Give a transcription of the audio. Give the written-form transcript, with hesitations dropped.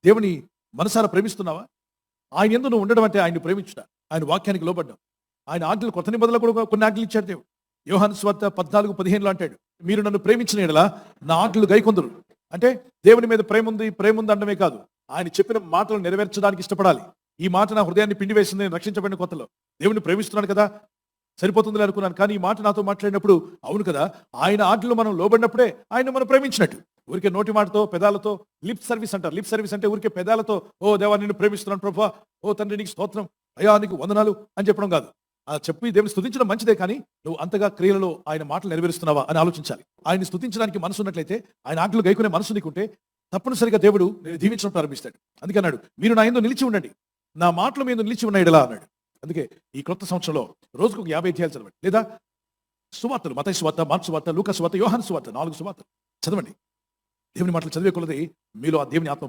దేవుని మనసారా ప్రేమిస్తున్నావా? ఆయన యందు నువ్వు ఉండడం అంటే ఆయన్ని ప్రేమించుట, ఆయన వాక్యానికి లోబడ్డం. ఆయన ఆజ్ఞలు కొత్త నిబంధనలో కూడా కొన్ని ఆజ్ఞలు ఇచ్చాడు దేవుడు. యోహాను సువార్త 14:15 అంటాడు, మీరు నన్ను ప్రేమించిన యెడల నా ఆజ్ఞలు గైకొందురు. అంటే దేవుని మీద ప్రేమ ఉంది అనడమే కాదు, ఆయన చెప్పిన మాటలు నెరవేర్చడానికి ఇష్టపడాలి. ఈ మాట నా హృదయాన్ని పిండి వేసింది, నేను రక్షించబడిన కొత్తలో దేవుని ప్రేమిస్తున్నాను కదా, సరిపోతుందిలే అనుకున్నాను. కానీ ఈ మాట నాతో మాట్లాడినప్పుడు అవును కదా, ఆయన ఆజ్ఞలు మనం లోబడినప్పుడే ఆయన మనం ప్రేమించినట్టు. ఊరికే నోటి మాటతో, పెదాలతో, లిప్ సర్వీస్ అంటారు. లిప్ సర్వీస్ అంటే ఊరికే పెదాలతో, ఓ దేవా నిన్ను ప్రేమిస్తున్నాను ప్రభువా, ఓ తండ్రి నీకు స్తోత్రం, అయ్యా నీకు వందనాలు అని చెప్పడం కాదు. ఆ చెప్పి దేవుని స్తుతించడం మంచిదే, కానీ నువ్వు అంతగా క్రియలలో ఆయన మాటలు నెరవేరుస్తున్నావా అని ఆలోచించాలి. ఆయన్ని స్తుతించడానికి మనసు ఉన్నట్లయితే, ఆయన ఆజ్ఞలు గైకునే మనసు నీకుంటే తప్పనిసరిగా దేవుడు నేను దీవించడం ప్రారంభిస్తాడు. అందుకే అన్నాడు, మీరు నా యందు నిలిచి ఉండండి, నా మాటలు మీద నిలిచి ఉన్న యెడల అన్నాడు. అందుకే ఈ క్రొత్త సంవత్సరంలో రోజుకు ఒక 50 అధ్యాయాలు చదవండి. లేదా సువార్తలు, మత్తయి సువార్త, మార్కు సువార్త, లూకా సువార్త, యోహాను సువార్త, 4 సువార్తలు చదవండి. దేవుని మాటలు చదివే కొలది మీలో ఆ దేవుని ఆత్మ